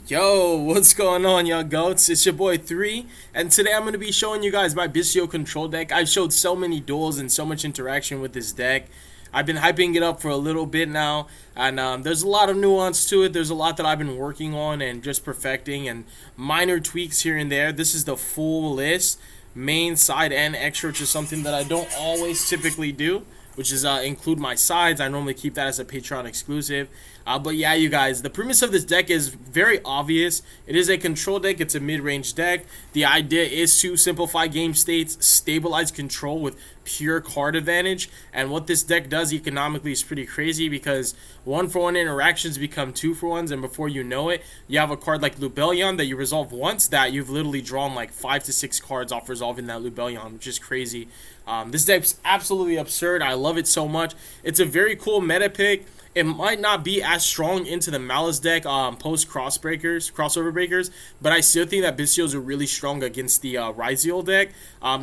Yo, what's going on, y'all goats? It's your boy 3, and today I'm going to be showing you guys my BYSTIAL control deck. I've showed so many duels and so much interaction with this deck. I've been hyping it up for a little bit now, and there's a lot of nuance to it. There's a lot that I've been working on and just perfecting, and minor tweaks here and there. This is the full list, main, side, and extra, which is something that I don't always typically do, which is include my sides. I normally keep that as a Patreon exclusive. But yeah, you guys, the premise of this deck is very obvious. It is a control deck. It's a mid-range deck. The idea is to simplify game states, stabilize control with pure card advantage. And what this deck does economically is pretty crazy because 1-for-1 interactions become 2-for-1s, and before you know it, you have a card like Lubellion that you resolve once that you've literally drawn like 5 to 6 cards off resolving that Lubellion, which is crazy. This deck's absolutely absurd. I love it so much. It's a very cool meta pick. It might not be as strong into the Malice deck post crossover breakers, but I still think that BYSTIALs are really strong against the Ryziel deck.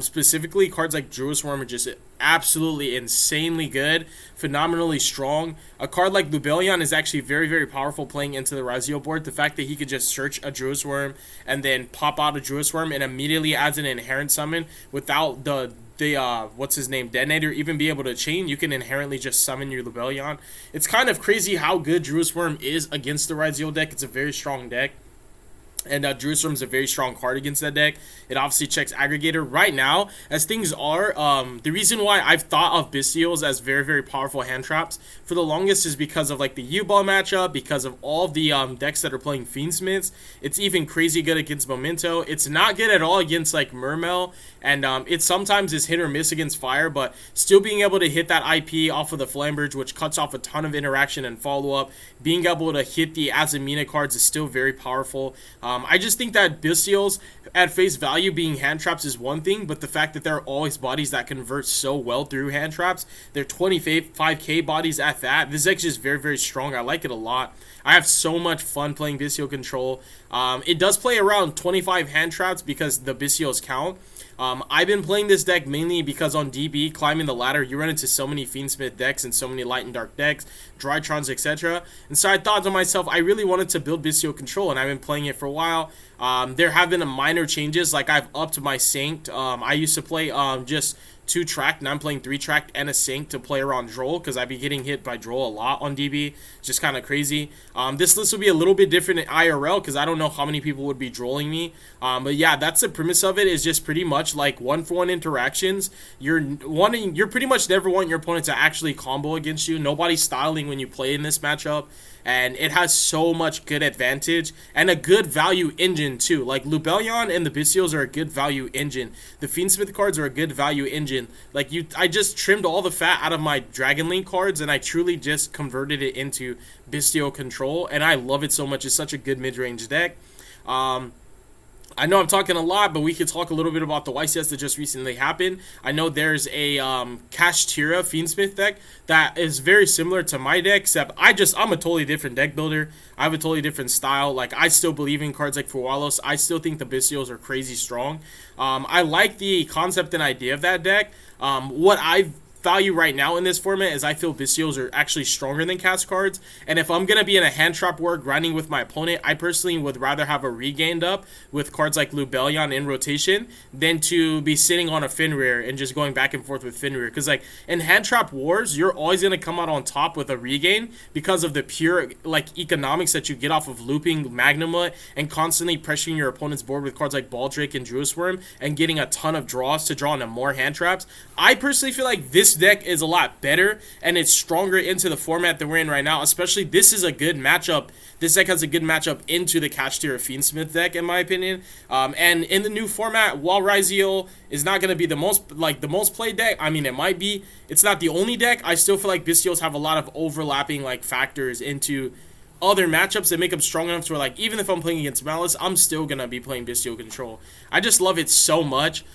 Specifically, cards like Druid Swarm are just absolutely insanely good, phenomenally strong. A card like Lubellion is actually very, very powerful playing into the Ryziel board. The fact that he could just search a Druid Swarm and then pop out a Druid Swarm and immediately adds an inherent summon without the what's his name, detonator even be able to chain. You can inherently just summon your Lubellion. It's kind of crazy how good Druid Swarm is against the Ryziel deck. It's a very strong deck. And Druid Swarm is a very strong card against that deck. It obviously checks Aggregator. Right now, as things are, the reason why I've thought of BYSTIALs as very, very powerful hand traps for the longest is because of like the U-Ball matchup, because of all of the decks that are playing Fiendsmiths. It's even crazy good against Memento. It's not good at all against like Mermail, and it sometimes is hit or miss against Fire, but still being able to hit that IP off of the Flambridge, which cuts off a ton of interaction and follow-up, being able to hit the Azamina cards is still very powerful. I just think that BYSTIALs at face value being hand traps is one thing, but the fact that there are always bodies that convert so well through hand traps, they're 25k bodies at that. This deck is just very, very strong. I like it a lot. I have so much fun playing BYSTIAL control. It does play around 25 hand traps because the BYSTIALs count. I've been playing this deck mainly because on DB, climbing the ladder, you run into so many Fiendsmith decks and so many Light and Dark decks, Drytrons, etc. And so I thought to myself, I really wanted to build BYSTIAL control, and I've been playing it for a while. There have been minor changes, like I've upped my Sanct. I used to play just 2-tracked, and I'm playing 3-tracked and a Sanct to play around Droll, because I'd be getting hit by Droll a lot on DB. It's just kind of crazy. This list will be a little bit different in IRL, because I don't know how many people would be Drolling me. But yeah, that's the premise of it, is just pretty much like 1-for-1 interactions. You're pretty much never want your opponent to actually combo against you. Nobody's styling when you play in this matchup. And it has so much good advantage and a good value engine too. Like Lubellion and the BYSTIALs are a good value engine. The Fiendsmith cards are a good value engine. Like I just trimmed all the fat out of my Dragon Link cards and I truly just converted it into BYSTIAL control, and I love it so much. It's such a good mid-range deck. I know I'm talking a lot, but we could talk a little bit about the YCS that just recently happened. I know there's a Kashtira Fiendsmith deck that is very similar to my deck, except I'm a totally different deck builder. I have a totally different style. Like, I still believe in cards like Furwalos. I still think the BYSTIALs are crazy strong. I like the concept and idea of that deck. What I value right now in this format is I feel BYSTIALs are actually stronger than cast cards, and if I'm going to be in a hand trap war grinding with my opponent, I personally would rather have a regained up with cards like Lubellion in rotation than to be sitting on a Fenrir and just going back and forth with Fenrir, because like in hand trap wars, you're always going to come out on top with a regain because of the pure like economics that you get off of looping Magnuma and constantly pressuring your opponent's board with cards like Baldrick and Druid Swarm and getting a ton of draws to draw into more hand traps. I personally feel like this deck is a lot better and it's stronger into the format that we're in right now. Especially, this is a good matchup. This deck has a good matchup into the Kashtira Fiendsmith deck, in my opinion. And in the new format, while Ryziel is not going to be the most played deck, I mean, it might be. It's not the only deck. I still feel like BYSTIALs have a lot of overlapping like factors into other matchups that make them strong enough to where, like, even if I'm playing against Malice, I'm still gonna be playing BYSTIAL control. I just love it so much.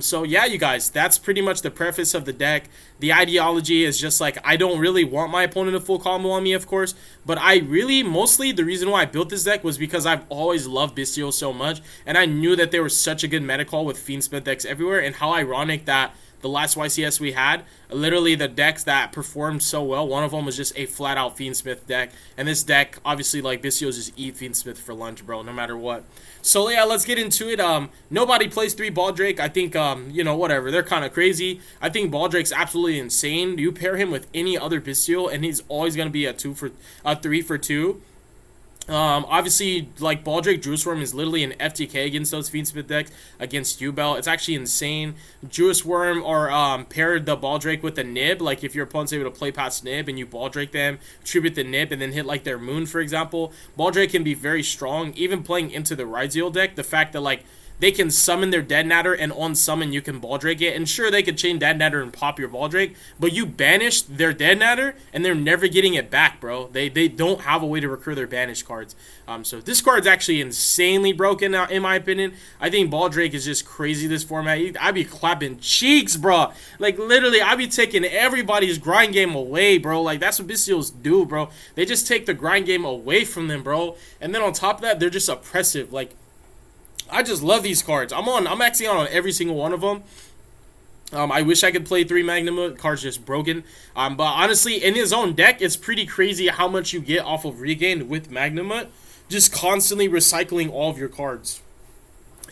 So yeah, you guys, that's pretty much the preface of the deck. The ideology is just like, I don't really want my opponent to full combo on me, of course, but I really, mostly the reason why I built this deck was because I've always loved BYSTIAL so much, and I knew that there was such a good meta call with Fiendsmith decks everywhere, and how ironic that the last YCS we had, literally the decks that performed so well, one of them was just a flat out Fiendsmith deck. And this deck, obviously, like, BYSTIAL just eat Fiendsmith for lunch, bro, no matter what. So yeah, let's get into it. Nobody plays 3 Baldrake. I think, you know, whatever. They're kind of crazy. I think Baldrake's absolutely insane. You pair him with any other BYSTIAL, and he's always gonna be a 3 for 2. Obviously, like, Baldrake Druisworm is literally an FTK against those Fiendsmith decks, against U-Bell. It's actually insane. Druisworm or paired the Baldrake with a Nib. Like, if your opponent's able to play past Nib and you Baldrake them, tribute the Nib, and then hit, like, their Moon, for example, Baldrake can be very strong. Even playing into the Ryzeal deck, the fact that, like, they can summon their Dead Natter, and on summon you can Baldrake it. And sure, they could chain Dead Natter and pop your Baldrake, but you banished their Dead Natter, and they're never getting it back, bro. They don't have a way to recur their banished cards. So this card's actually insanely broken, in my opinion. I think Baldrake is just crazy this format. I'd be clapping cheeks, bro. Like, literally, I'd be taking everybody's grind game away, bro. Like, that's what BYSTIALs do, bro. They just take the grind game away from them, bro. And then on top of that, they're just oppressive. Like, I just love these cards. I'm maxing out on every single one of them. I wish I could play 3 Magnum. Card's just broken. But honestly, in his own deck, it's pretty crazy how much you get off of Regain with Magnum. Just constantly recycling all of your cards.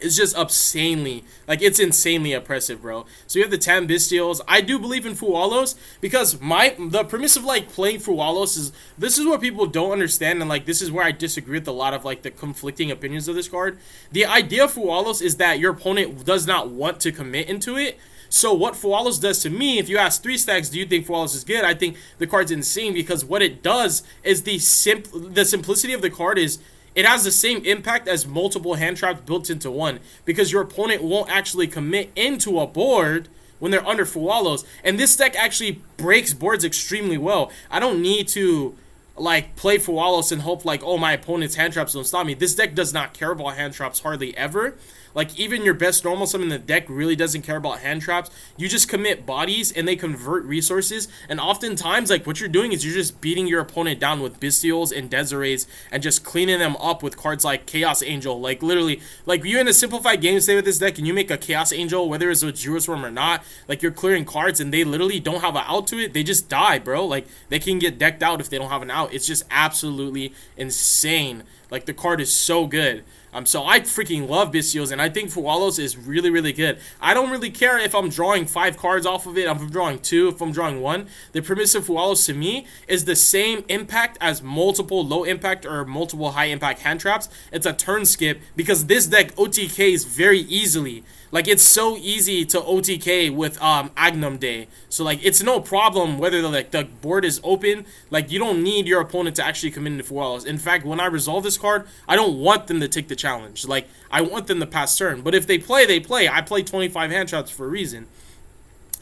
It's just insanely, like, it's insanely oppressive, bro. So you have the 10 BYSTIALs. I do believe in Fualos, because the premise of, like, playing Fualos is, this is what people don't understand, and, like, this is where I disagree with a lot of, like, the conflicting opinions of this card. The idea of Fualos is that your opponent does not want to commit into it. So what Fualos does to me, if you ask 3 stacks, do you think Fualos is good? I think the card's insane, because what it does is the simplicity of the card is, it has the same impact as multiple hand traps built into one, because your opponent won't actually commit into a board when they're under Fualos. And this deck actually breaks boards extremely well. I don't need to, like, play Fualos and hope, like, oh, my opponent's hand traps don't stop me. This deck does not care about hand traps hardly ever. Like, even your best normal summon in the deck really doesn't care about hand traps. You just commit bodies, and they convert resources. And oftentimes, like, what you're doing is you're just beating your opponent down with BYSTIALs and Desirees, and just cleaning them up with cards like Chaos Angel. Like, literally, like, you're in a simplified game state with this deck, and you make a Chaos Angel, whether it's with Druisworm or not, like, you're clearing cards, and they literally don't have an out to it. They just die, bro. Like, they can get decked out if they don't have an out. It's just absolutely insane. Like, the card is so good. So I freaking love BYSTIALs, and I think Fualos is really, really good. I don't really care if I'm drawing 5 cards off of it, if I'm drawing 2, if I'm drawing 1. The premise of Fualos to me is the same impact as multiple low impact or multiple high impact hand traps. It's a turn skip, because this deck OTKs very easily. Like, it's so easy to OTK with Agnum Day. So, like, it's no problem whether the board is open. Like, you don't need your opponent to actually come into Fualos. In fact, when I resolve this card, I don't want them to take the challenge. Like, I want them to pass turn. But if they play, they play. I play 25 hand traps for a reason.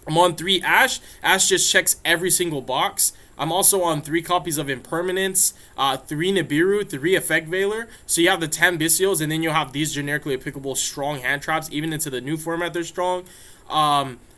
I'm on 3 Ash. Ash just checks every single box. I'm also on 3 copies of Impermanence, 3 Nibiru, 3 Effect Veiler. So you have the 10 BYSTIALs, and then you'll have these generically applicable strong hand traps. Even into the new format, they're strong.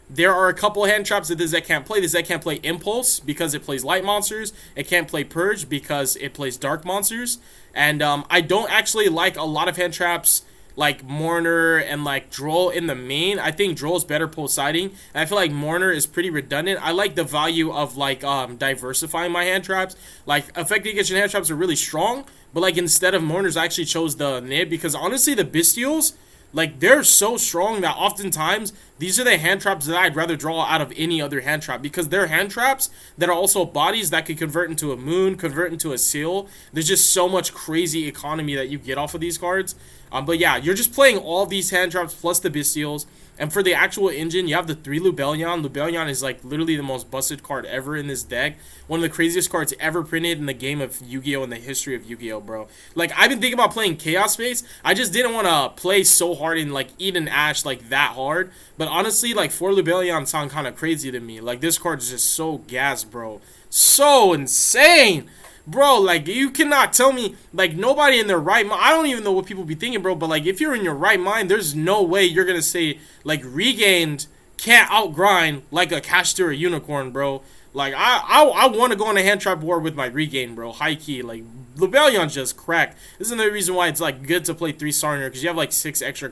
There are a couple hand traps that this deck can't play. This deck can't play Impulse because it plays light monsters. It can't play Purge because it plays dark monsters. And I don't actually like a lot of hand traps like Mourner and like Droll in the main. I think Droll's better post-siding, and I feel like Mourner is pretty redundant. I like the value of like diversifying my hand traps. Like, effective kitchen hand traps are really strong, but like instead of Mourners, I actually chose the Nib, because honestly the BYSTIALs, like, they're so strong that oftentimes these are the hand traps that I'd rather draw out of any other hand trap, because they're hand traps that are also bodies that could convert into a Moon, convert into a Seal. There's just so much crazy economy that you get off of these cards. But yeah, you're just playing all these hand traps plus the BYSTIALs. And for the actual engine, you have the 3 Lubellion. Lubellion is like literally the most busted card ever in this deck. One of the craziest cards ever printed in the game of Yu-Gi-Oh! In the history of Yu-Gi-Oh! Bro. Like, I've been thinking about playing Chaos Space. I just didn't want to play so hard and like eat an Ash like that hard. But honestly, like, 4 Lubellion sound kind of crazy to me. Like, this card is just so gas, bro. So insane. Bro, like, you cannot tell me, like, nobody in their right mind, I don't even know what people be thinking, bro, but, like, if you're in your right mind, there's no way you're gonna say, like, Regained can't outgrind like a Caster or Unicorn, bro. Like I want to go on a hand trap war with my regain, bro. High key, like Lebellion's just cracked. This is another reason why it's like good to play 3 Sarner, because you have like 3 extra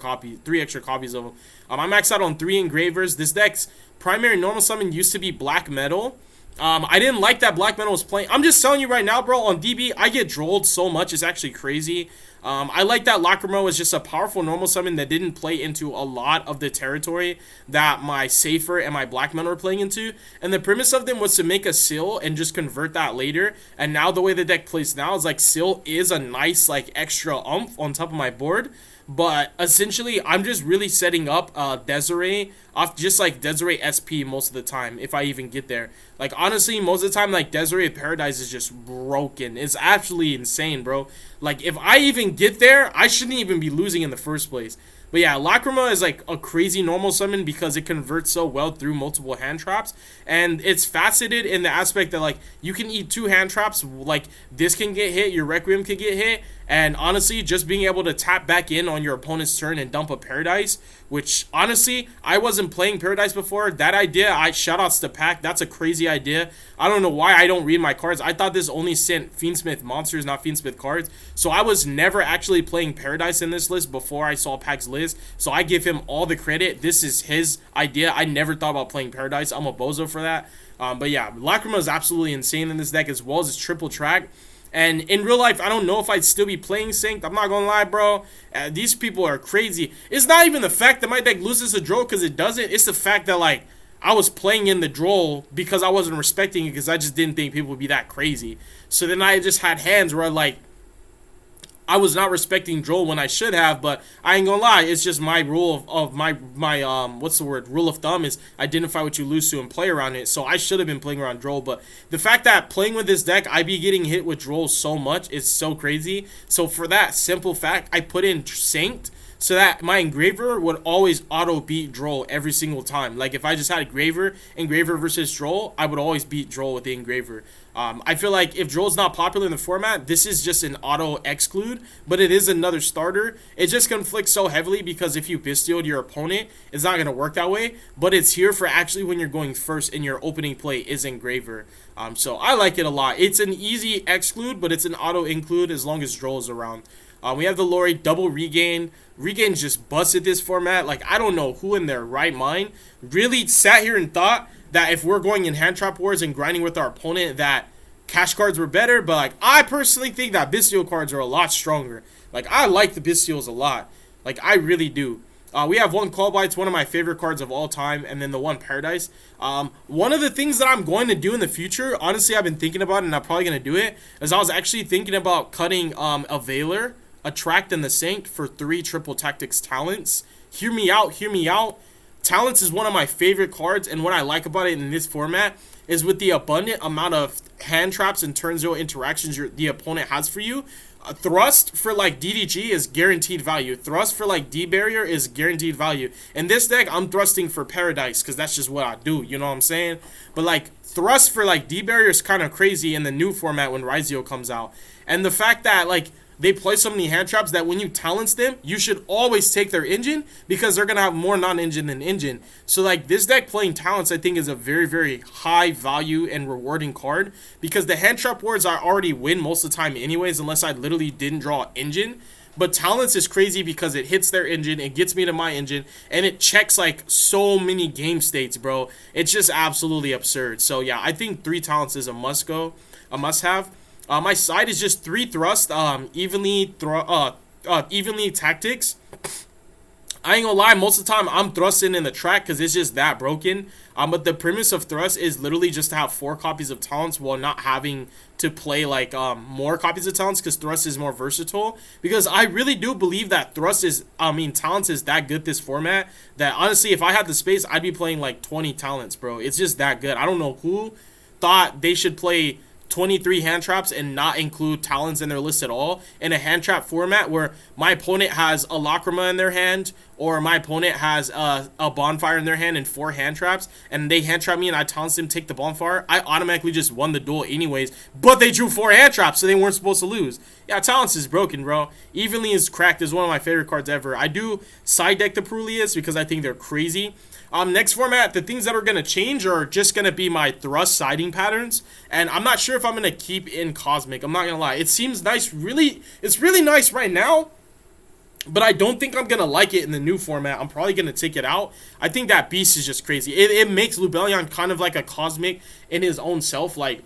copies of them. I'm maxed out on 3 engravers. This deck's primary normal summon used to be black metal. I didn't like that black metal was playing. I'm just telling you right now, bro, on DB, I get drolled so much. It's actually crazy. I like that Lacrimo is just a powerful normal summon that didn't play into a lot of the territory that my Safer and my Black Men were playing into. And the premise of them was to make a Seal and just convert that later. And now the way the deck plays now is like Seal is a nice like extra oomph on top of my board. But essentially, I'm just really setting up Desiree off just like Desiree SP most of the time, if I even get there. Like, honestly, most of the time, like, Desiree Paradise is just broken. It's absolutely insane, bro. Like, if I even get there, I shouldn't even be losing in the first place. But yeah, Lacrima is like a crazy normal summon because it converts so well through multiple hand traps. And it's faceted in the aspect that like you can eat 2 hand traps, like this can get hit, your Requiem can get hit. And honestly, just being able to tap back in on your opponent's turn and dump a Paradise, which honestly, I wasn't playing Paradise before. That idea, shoutouts to Pack, that's a crazy idea. I don't know why I don't read my cards. I thought this only sent Fiendsmith monsters, not Fiendsmith cards. So I was never actually playing Paradise in this list before I saw Pack's list. So I give him all the credit. This is his idea. I never thought about playing Paradise. I'm a bozo for that. But yeah, Lacrima is absolutely insane in this deck, as well as its triple track. And in real life, I don't know if I'd still be playing Synced. I'm not gonna lie, bro. These people are crazy. It's not even the fact that my deck loses a draw because it doesn't. It's the fact that, like, I was playing in the draw because I wasn't respecting it because I just didn't think people would be that crazy. So then I just had hands where, like, I was not respecting Droll when I should have, but I ain't gonna lie, it's just my rule of my what's the word, rule of thumb is identify what you lose to and play around it. So I should have been playing around Droll, but the fact that playing with this deck, I be getting hit with Droll so much is so crazy. So for that simple fact, I put in Synced so that my Engraver would always auto beat Droll every single time. Like if I just had Engraver versus Droll, I would always beat Droll with the Engraver. I feel like if Droll's not popular in the format, this is just an auto exclude, but it is another starter. It just conflicts so heavily because if you Bestialed your opponent, it's not going to work that way, but it's here for actually when you're going first and your opening play is Engraver. So I like it a lot. It's an easy exclude, but it's an auto include as long as Droll is around. We have the Lori double regain. Regain's just busted this format. Like, I don't know who in their right mind really sat here and thought that if we're going in hand trap wars and grinding with our opponent that cash cards were better, but like I personally think that Bestial cards are a lot stronger. Like I like the Bestials a lot. Like I really do. We have 1 Call Blight's one of my favorite cards of all time, and then the 1 Paradise. One of the things that I'm going to do in the future, honestly I've been thinking about it and I'm probably going to do it, is I was actually thinking about cutting a Veiler, Attract, and the Saint for 3 triple tactics talents. Hear me out, hear me out. Talents is one of my favorite cards, and what I like about it in this format is with the abundant amount of hand traps and turn 0 interactions the opponent has for you. Thrust for like DDG is guaranteed value. Thrust for like D-Barrier is guaranteed value. In this deck, I'm thrusting for Paradise because that's just what I do, you know what I'm saying? But like Thrust for like D-Barrier is kind of crazy in the new format when Rizio comes out. And the fact that like they play so many hand traps that when you talents them, you should always take their engine because they're going to have more non-engine than engine. So like this deck playing talents I think is a very, very high value and rewarding card because the hand trap wars I already win most of the time anyways unless I literally didn't draw engine. But talents is crazy because it hits their engine, it gets me to my engine, and it checks like so many game states, bro. It's just absolutely absurd. So yeah, I think 3 talents is a must have. My side is just 3 thrust, evenly tactics. I ain't gonna lie, most of the time I'm thrusting in the track because it's just that broken. But the premise of thrust is literally just to have 4 copies of talents while not having to play like more copies of talents because thrust is more versatile. Because I really do believe that talents is that good this format that honestly if I had the space I'd be playing like 20 talents, bro. It's just that good. I don't know who thought they should play 23 hand traps and not include talons in their list at all in a hand trap format where my opponent has a Lacrima in their hand, or my opponent has a bonfire in their hand and 4 hand traps, and they hand trap me and I talent them, take the bonfire, I automatically just won the duel anyways, but they drew 4 hand traps, so they weren't supposed to lose. Yeah, talents is broken, bro. Evenly is cracked is one of my favorite cards ever. I do side deck the Perulias because I think they're crazy. Next format, the things that are going to change are just going to be my thrust siding patterns. And I'm not sure if I'm going to keep in Cosmic. I'm not going to lie. It seems nice. It's really nice right now. But I don't think I'm going to like it in the new format. I'm probably going to take it out. I think that Beast is just crazy. It makes Lubellion kind of like a Cosmic in his own self. Like,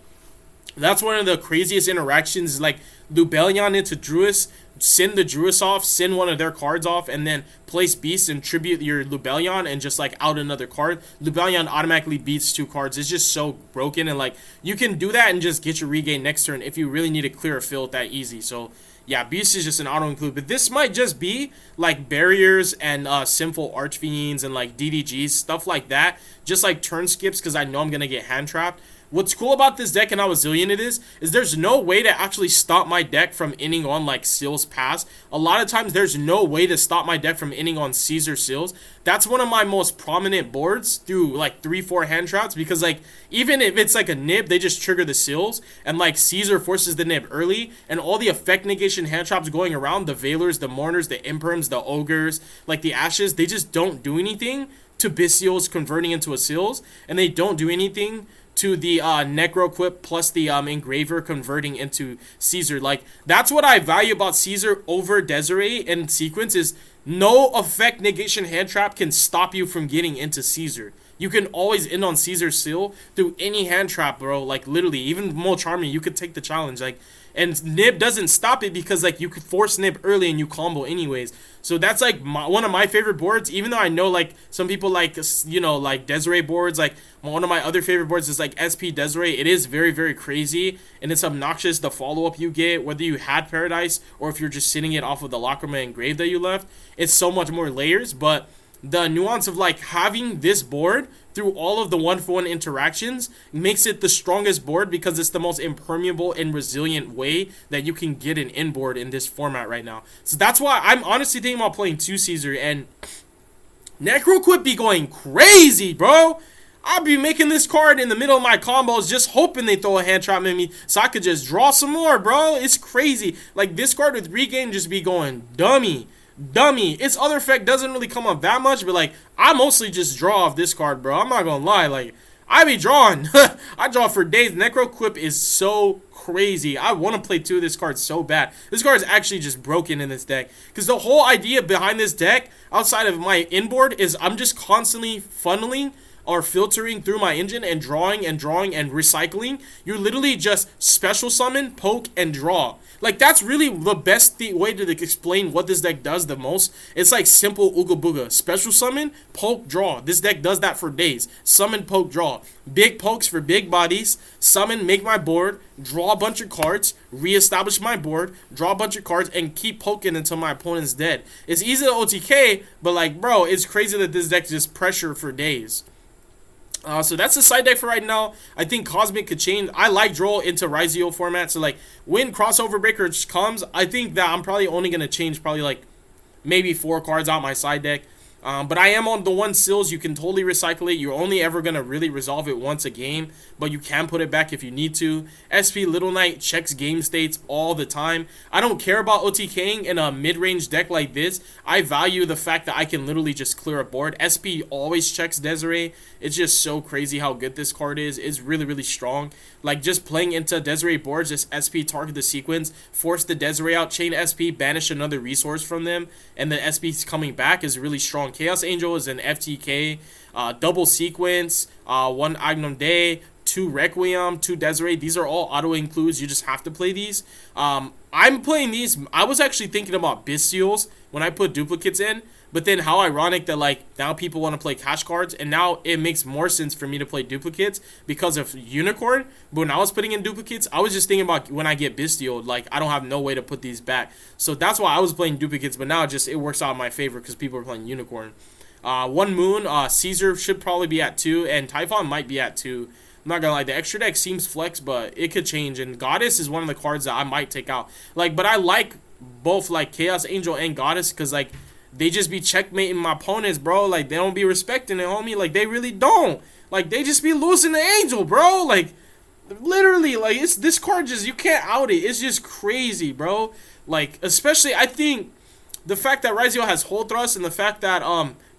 that's one of the craziest interactions. Like, Lubellion into Druis, send the Druis off, send one of their cards off, and then place Beast and tribute your Lubellion and just like out another card. Lubellion automatically beats 2 cards. It's just so broken, and like you can do that and just get your regain next turn if you really need to clear a field that easy. So yeah, Beast is just an auto include, but this might just be like barriers and sinful archfiends and like DDGs, stuff like that, just like turn skips because I know I'm gonna get hand trapped. What's cool about this deck and how resilient it is there's no way to actually stop my deck from ending on like Seal's Pass. A lot of times there's no way to stop my deck from ending on Caesar Seals. That's one of my most prominent boards through like 3-4 hand traps, because like even if it's like a nib, they just trigger the Seals and like Caesar forces the nib early, and all the effect negation hand traps going around, the Veilers, the Mourners, the Imperms, the Ogres, like the Ashes, they just don't do anything to Bystials converting into a Seals, and they don't do anything to the Necroquip plus the Engraver converting into Caesar. Like, that's what I value about Caesar over Desiree in sequence, is no effect negation hand trap can stop you from getting into Caesar. You can always end on Caesar's Seal through any hand trap, bro. Like, literally, even Mo Charming, you could take the challenge. Like, and Nib doesn't stop it because, like, you could force Nib early and you combo anyways. So that's, like, one of my favorite boards, even though I know, like, some people like, you know, like, Desiree boards. Like, one of my other favorite boards is, like, SP Desiree. It is very, very crazy, and it's obnoxious, the follow-up you get, whether you had Paradise or if you're just sitting it off of the Lacrima Engrave that you left. It's so much more layers, but the nuance of like having this board through all of the 1-for-1 interactions makes it the strongest board, because it's the most impermeable and resilient way that you can get an inboard in this format right now. So that's why I'm honestly thinking about playing 2 Caesar, and Necroquip be going crazy, bro. I'll be making this card in the middle of my combos, just hoping they throw a hand trap at me so I could just draw some more, bro. It's crazy. Like, this card with regain just be going dummy. Its other effect doesn't really come up that much, but like, I mostly just draw off this card, bro. I'm not gonna lie, like, I be drawing. I draw for days. Necroquip is so crazy. I want to play 2 of this card so bad. This card is actually just broken in this deck, because the whole idea behind this deck, outside of my inboard, is I'm just constantly funneling or filtering through my engine and drawing and recycling. You're literally just special summon, poke, and draw. Like, that's really the best way to explain what this deck does the most. It's like simple Ooga Booga. Special summon, poke, draw. This deck does that for days. Summon, poke, draw. Big pokes for big bodies. Summon, make my board, draw a bunch of cards, reestablish my board, draw a bunch of cards, and keep poking until my opponent's dead. It's easy to OTK, but like, bro, it's crazy that this deck just pressure for days. So that's the side deck for right now. I think Cosmic could change. I like Droll into Rizio format. So like, when Crossover Breaker comes, I think that I'm probably only going to change probably like maybe 4 cards out my side deck. But I am on the 1 Seals. You can totally recycle it. You're only ever going to really resolve it once a game, but you can put it back if you need to. SP Little Knight checks game states all the time. I don't care about OTKing in a mid-range deck like this. I value the fact that I can literally just clear a board. SP always checks Desiree. It's just so crazy how good this card is. It's really, really strong. Like, just playing into Desiree boards, just SP target the sequence, force the Desiree out, chain SP, banish another resource from them, and the SP's coming back is really strong. Chaos Angel is an FTK, double sequence, 1 Agnum Day, 2 Requiem, 2 Desiree. These are all auto includes. You just have to play these. I'm playing these. I was actually thinking about Bystials when I put duplicates in, but then how ironic that like now people want to play cash cards, and now it makes more sense for me to play duplicates because of Unicorn. But when I was putting in duplicates, I was just thinking about when I get Bystial, like I don't have no way to put these back. So that's why I was playing duplicates, but now it works out in my favor because people are playing Unicorn. 1 Moon, Caesar should probably be at 2, and Typhon might be at 2. I'm not gonna lie, the extra deck seems flex, but it could change. And Goddess is one of the cards that I might take out. Like, but I like both like Chaos Angel and Goddess because like they just be checkmating my opponents, bro. Like they don't be respecting it, homie. Like they really don't. Like they just be losing the Angel, bro. Like literally, like it's this card just you can't out it. It's just crazy, bro. Like especially I think the fact that Raizio has Hold Thrust and the fact that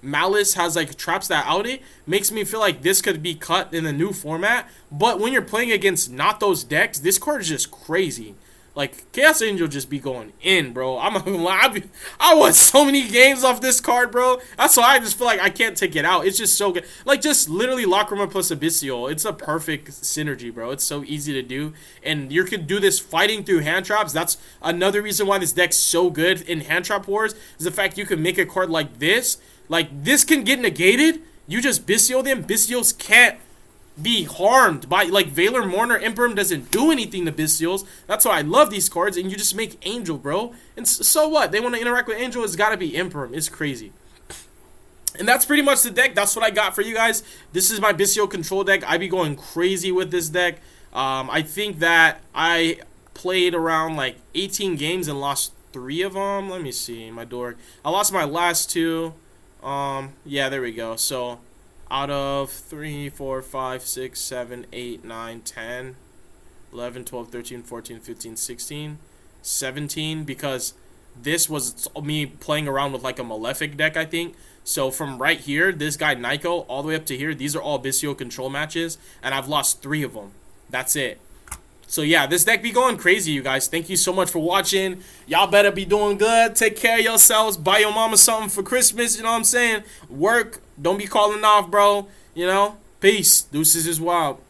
Malice has like traps that out it makes me feel like this could be cut in the new format. But when you're playing against not those decks, this card is just crazy. Like Chaos Angel just be going in, bro. I'm not gonna lie, I won so many games off this card, bro. That's why I just feel like I can't take it out. It's just so good. Like just literally Lacrima plus Abyssal. It's a perfect synergy, bro. It's so easy to do, and you can do this fighting through hand traps. That's another reason why this deck's so good in hand trap wars. Is the fact you can make a card like this. Like this can get negated. You just Bystial them. Bystials can't be harmed by like Valor Mourner Imperum doesn't do anything to Bystials. That's why I love these cards, and you just make Angel, bro. And so what? They want to interact with Angel, it's gotta be Imperum. It's crazy. And that's pretty much the deck. That's what I got for you guys. This is my Bystial control deck. I be going crazy with this deck. I think that I played around like 18 games and lost 3 of them. Let me see my dork. I lost my last 2. Yeah, there we go. So out of 3, 4, 5, 6, 7, 8, 9, 10, 11, 12, 13, 14, 15, 16, 17, because this was me playing around with like a Malefic deck, I think. So from right here, this guy Nyko, all the way up to here, these are all Bystial control matches, and I've lost 3 of them. That's it. So yeah, this deck be going crazy, you guys. Thank you so much for watching. Y'all better be doing good. Take care of yourselves. Buy your mama something for Christmas, you know what I'm saying? Work. Don't be calling off, bro. You know? Peace. Deuces is wild.